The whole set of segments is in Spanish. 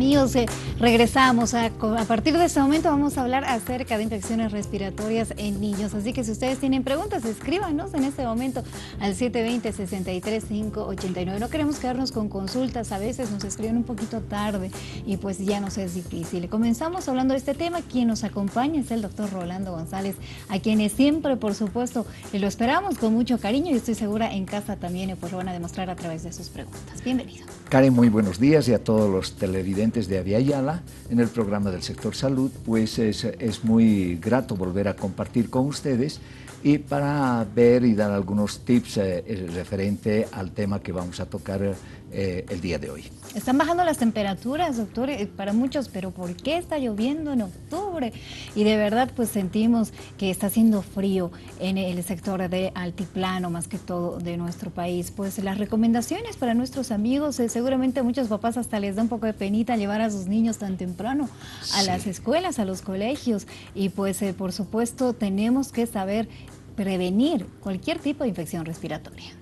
amigos, regresamos. A partir de este momento vamos a hablar acerca de infecciones respiratorias en niños. Así que si ustedes tienen preguntas, escríbanos en este momento al 720-63-589. No queremos quedarnos con consultas, a veces nos escriben un poquito tarde y pues ya nos es difícil. Comenzamos hablando de este tema. Quien nos acompaña es el doctor Rolando González, a quienes siempre, por supuesto, lo esperamos con mucho cariño y estoy segura en casa también pues lo van a demostrar a través de sus preguntas. Bienvenido. Karen, muy buenos días y a todos los televidentes de Avia Yala en el programa del sector salud. Pues es muy grato volver a compartir con ustedes y para ver y dar algunos tips referente al tema que vamos a tocar el día de hoy. Están bajando las temperaturas, doctor, para muchos, pero ¿por qué está lloviendo en octubre? Y de verdad pues sentimos que está haciendo frío en el sector de altiplano, más que todo de nuestro país. Pues las recomendaciones para nuestros amigos, seguramente a muchos papás hasta les da un poco de penita llevar a sus niños tan temprano a las escuelas, a los colegios, y pues por supuesto tenemos que saber prevenir cualquier tipo de infección respiratoria.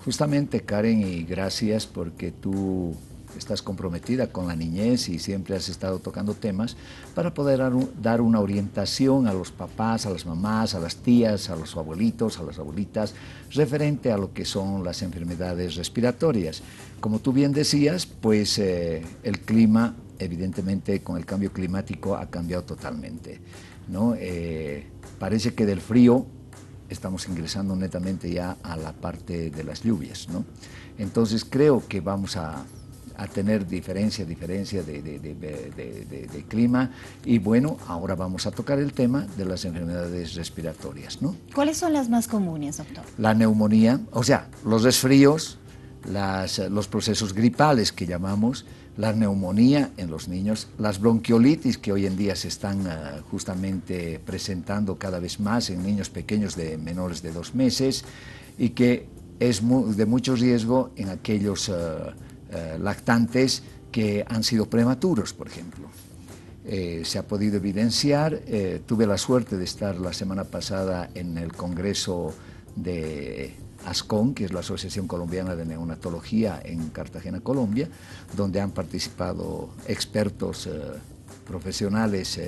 Justamente, Karen, y gracias porque tú estás comprometida con la niñez y siempre has estado tocando temas para poder dar una orientación a los papás, a las mamás, a las tías, a los abuelitos, a las abuelitas, referente a lo que son las enfermedades respiratorias. Como tú bien decías, pues el clima, evidentemente con el cambio climático ha cambiado totalmente, ¿no? Parece que del frío estamos ingresando netamente ya a la parte de las lluvias, ¿no? Entonces creo que vamos a tener diferencia de clima y bueno, ahora vamos a tocar el tema de las enfermedades respiratorias, ¿no? ¿Cuáles son las más comunes, doctor? La neumonía, o sea, los resfríos, los procesos gripales que llamamos, la neumonía en los niños, las bronquiolitis que hoy en día se están justamente presentando cada vez más en niños pequeños de menores de 2 meses y que es de mucho riesgo en aquellos lactantes que han sido prematuros, por ejemplo. Se ha podido evidenciar, tuve la suerte de estar la semana pasada en el Congreso de ASCON, que es la Asociación Colombiana de Neonatología en Cartagena, Colombia, donde han participado expertos profesionales,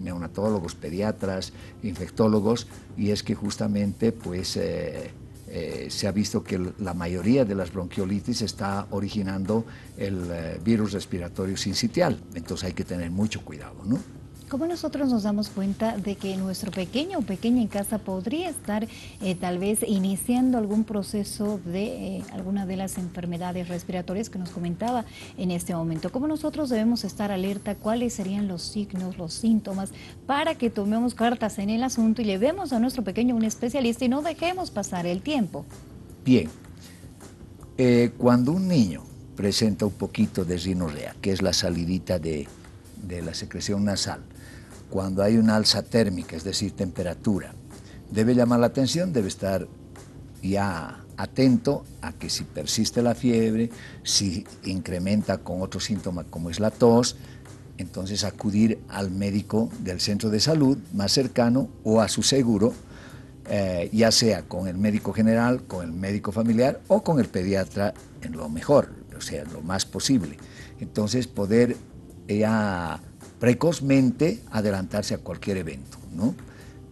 neonatólogos, pediatras, infectólogos, y es que justamente pues se ha visto que la mayoría de las bronquiolitis está originando el virus respiratorio sincitial, entonces hay que tener mucho cuidado, ¿no? ¿Cómo nosotros nos damos cuenta de que nuestro pequeño o pequeña en casa podría estar tal vez iniciando algún proceso de alguna de las enfermedades respiratorias que nos comentaba en este momento? ¿Cómo nosotros debemos estar alerta? ¿Cuáles serían los signos, los síntomas para que tomemos cartas en el asunto y llevemos a nuestro pequeño a un especialista y no dejemos pasar el tiempo? Bien, cuando un niño presenta un poquito de rinorrea, que es la salidita de la secreción nasal, cuando hay una alza térmica, es decir, temperatura, debe llamar la atención, debe estar ya atento a que si persiste la fiebre, si incrementa con otro síntoma como es la tos, entonces acudir al médico del centro de salud más cercano o a su seguro, ya sea con el médico general, con el médico familiar o con el pediatra en lo mejor, o sea, lo más posible. Entonces poder ya precozmente adelantarse a cualquier evento, ¿no?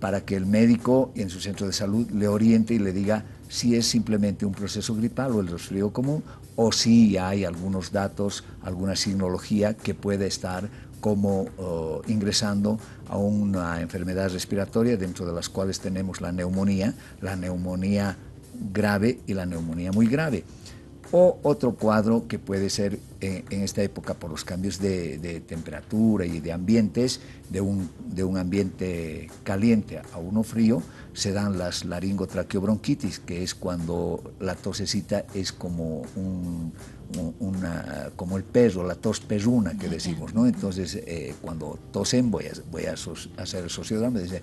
Para que el médico en su centro de salud le oriente y le diga si es simplemente un proceso gripal o el resfrío común o si hay algunos datos, alguna signología que puede estar como ingresando a una enfermedad respiratoria, dentro de las cuales tenemos la neumonía grave y la neumonía muy grave. O otro cuadro que puede ser en esta época por los cambios de temperatura y de ambientes, de un ambiente caliente a uno frío, se dan las laringotraqueobronquitis, que es cuando la tosecita es como como el perro, la tos perruna que decimos, ¿no? Entonces, cuando tosen, voy a hacer el sociodrama, dice,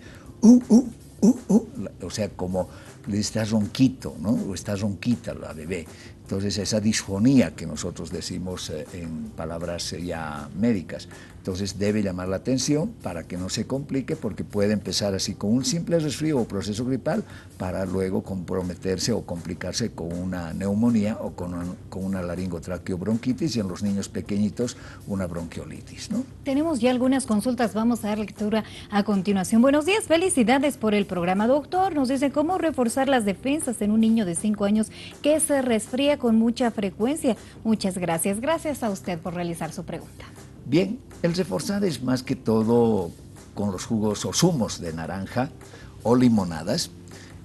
o sea, como está ronquito, ¿no? O está ronquita la bebé. Entonces, esa disfonía que nosotros decimos en palabras ya médicas, entonces debe llamar la atención para que no se complique, porque puede empezar así con un simple resfrío o proceso gripal para luego comprometerse o complicarse con una neumonía o con una laringotraqueobronquitis y en los niños pequeñitos una bronquiolitis, ¿no? Tenemos ya algunas consultas, vamos a dar lectura a continuación. Buenos días, felicidades por el programa, doctor. Nos dice cómo reforzar las defensas en un niño de 5 años que se resfría con mucha frecuencia. Muchas gracias. Gracias a usted por realizar su pregunta. Bien, el reforzar es más que todo con los jugos o zumos de naranja o limonadas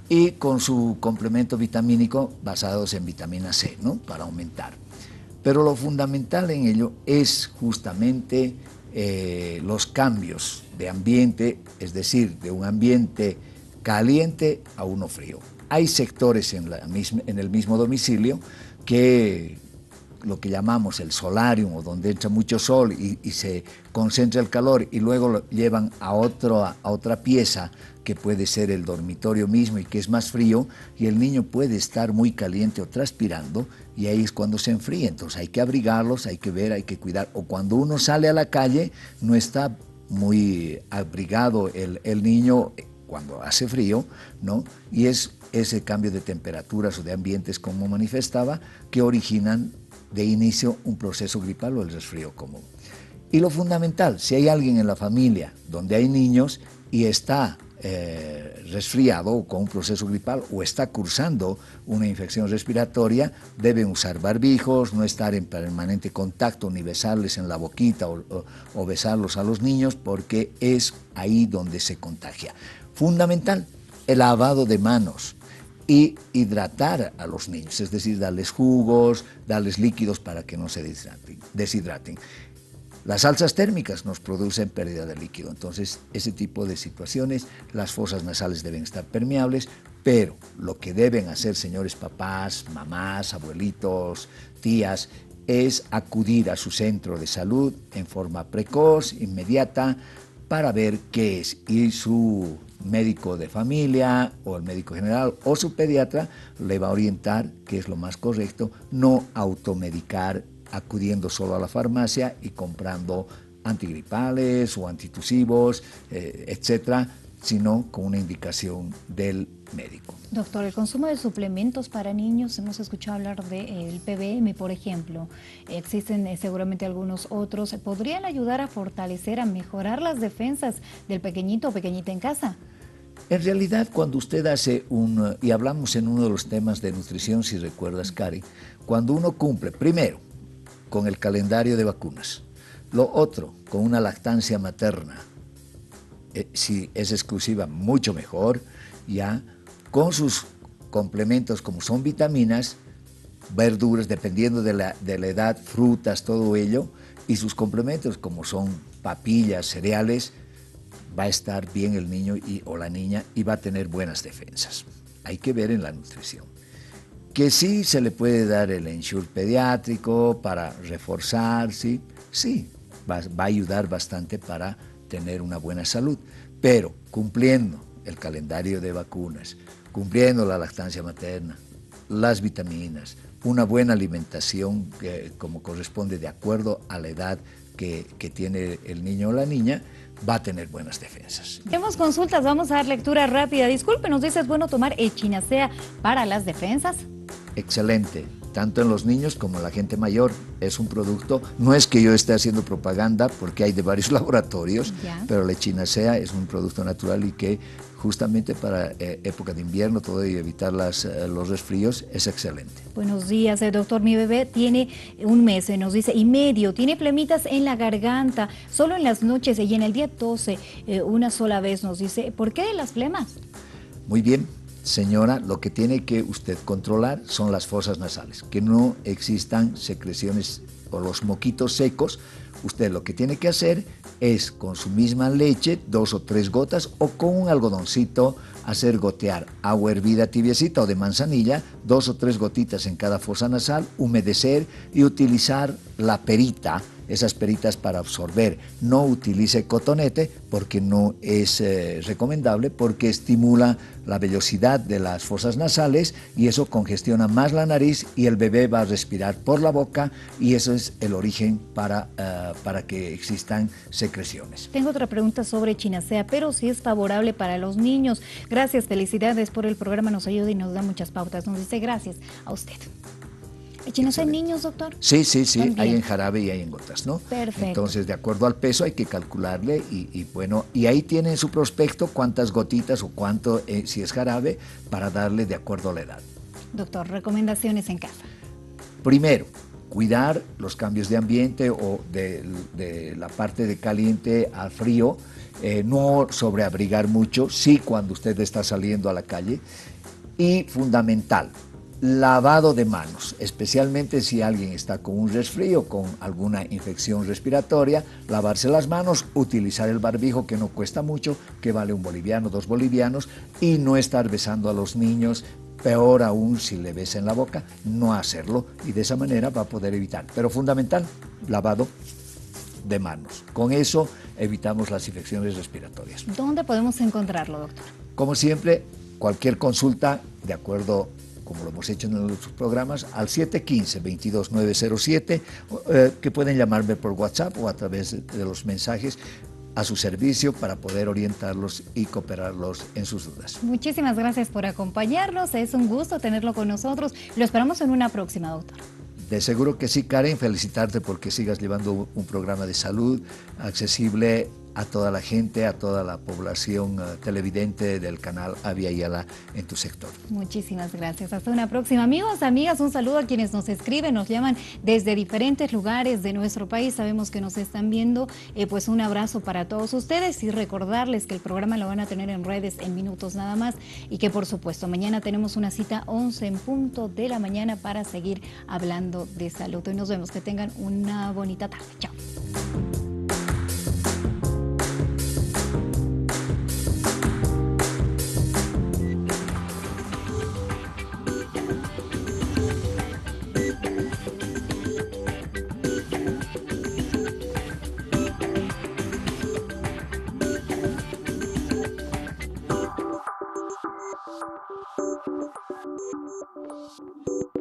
y con su complemento vitamínico basados en vitamina C, ¿no? Para aumentar. Pero lo fundamental en ello es justamente los cambios de ambiente, es decir, de un ambiente caliente a uno frío. Hay sectores en el mismo domicilio que lo que llamamos el solarium, o donde entra mucho sol y se concentra el calor y luego lo llevan a otra pieza que puede ser el dormitorio mismo y que es más frío, y el niño puede estar muy caliente o transpirando y ahí es cuando se enfría. Entonces hay que abrigarlos, hay que ver, hay que cuidar. O cuando uno sale a la calle no está muy abrigado el niño cuando hace frío, ¿no? Y es ese cambio de temperaturas o de ambientes, como manifestaba, que originan de inicio un proceso gripal o el resfrío común. Y lo fundamental, si hay alguien en la familia donde hay niños y está resfriado o con un proceso gripal o está cursando una infección respiratoria, deben usar barbijos, no estar en permanente contacto ni besarles en la boquita o besarlos a los niños, porque es ahí donde se contagia. Fundamental, el lavado de manos y hidratar a los niños, es decir, darles jugos, darles líquidos para que no se deshidraten. Las alzas térmicas nos producen pérdida de líquido, entonces ese tipo de situaciones, las fosas nasales deben estar permeables, pero lo que deben hacer, señores papás, mamás, abuelitos, tías, es acudir a su centro de salud en forma precoz, inmediata, para ver qué es, y su médico de familia o el médico general o su pediatra le va a orientar qué es lo más correcto, no automedicar acudiendo solo a la farmacia y comprando antigripales o antitusivos, etcétera, sino con una indicación del médico. Doctor, el consumo de suplementos para niños, hemos escuchado hablar del PBM, por ejemplo, existen seguramente algunos otros, ¿podrían ayudar a fortalecer, a mejorar las defensas del pequeñito o pequeñita en casa? En realidad, cuando usted hace y hablamos en uno de los temas de nutrición, si recuerdas, Cari, cuando uno cumple, primero, con el calendario de vacunas, lo otro, con una lactancia materna, si es exclusiva, mucho mejor, ya, con sus complementos como son vitaminas, verduras, dependiendo de la edad, frutas, todo ello, y sus complementos como son papillas, cereales, va a estar bien el niño o la niña y va a tener buenas defensas. Hay que ver en la nutrición. Que sí se le puede dar el Ensure pediátrico para reforzar, sí, va a ayudar bastante para tener una buena salud, pero cumpliendo el calendario de vacunas, cumpliendo la lactancia materna, las vitaminas, una buena alimentación como corresponde de acuerdo a la edad que tiene el niño o la niña, va a tener buenas defensas. Tenemos consultas, vamos a dar lectura rápida. Disculpe, nos dice, ¿es bueno tomar echinacea para las defensas? Excelente, tanto en los niños como en la gente mayor. Es un producto, no es que yo esté haciendo propaganda porque hay de varios laboratorios, pero la echinacea es un producto natural y que justamente para época de invierno todo y evitar los resfríos es excelente. Buenos días, doctor. Mi bebé tiene 1 mes, nos dice, y medio, tiene flemitas en la garganta, solo en las noches y en el día tose una sola vez, nos dice. ¿Por qué las flemas? Muy bien. Señora, lo que tiene que usted controlar son las fosas nasales, que no existan secreciones o los moquitos secos. Usted lo que tiene que hacer es con su misma leche, 2 o 3 gotas, o con un algodoncito hacer gotear agua hervida tibiecita o de manzanilla, 2 o 3 gotitas en cada fosa nasal, humedecer y utilizar la perita esas peritas para absorber. No utilice cotonete porque no es recomendable, porque estimula la vellosidad de las fosas nasales y eso congestiona más la nariz y el bebé va a respirar por la boca y eso es el origen para que existan secreciones. Tengo otra pregunta sobre chinacea, pero si es favorable para los niños. Gracias, felicidades por el programa, nos ayuda y nos da muchas pautas. Nos dice gracias a usted. ¿Chinacea en niños, doctor? Sí, También. hay en jarabe y hay en gotas, ¿no? Perfecto. Entonces, de acuerdo al peso hay que calcularle y ahí tiene en su prospecto cuántas gotitas o cuánto, si es jarabe, para darle de acuerdo a la edad. Doctor, recomendaciones en casa. Primero, cuidar los cambios de ambiente o de la parte de caliente a frío, no sobreabrigar mucho, sí cuando usted está saliendo a la calle, y fundamental, lavado de manos, especialmente si alguien está con un resfrío, con alguna infección respiratoria, lavarse las manos, utilizar el barbijo que no cuesta mucho, que vale 1 boliviano, 2 bolivianos, y no estar besando a los niños, peor aún si le besa en la boca, no hacerlo, y de esa manera va a poder evitar. Pero fundamental, lavado de manos. Con eso evitamos las infecciones respiratorias. ¿Dónde podemos encontrarlo, doctor? Como siempre, cualquier consulta, de acuerdo como lo hemos hecho en otros programas, al 715-22907, que pueden llamarme por WhatsApp o a través de los mensajes a su servicio para poder orientarlos y cooperarlos en sus dudas. Muchísimas gracias por acompañarnos, es un gusto tenerlo con nosotros. Lo esperamos en una próxima, doctor. De seguro que sí, Karen, felicitarte porque sigas llevando un programa de salud accesible a toda la gente, a toda la población televidente del canal Avia Yala en tu sector. Muchísimas gracias. Hasta una próxima. Amigos, amigas, un saludo a quienes nos escriben, nos llaman desde diferentes lugares de nuestro país. Sabemos que nos están viendo. Pues un abrazo para todos ustedes y recordarles que el programa lo van a tener en redes en minutos nada más y que por supuesto mañana tenemos una cita 11 en punto de la mañana para seguir hablando de salud. Y nos vemos. Que tengan una bonita tarde. Chao. Thank you.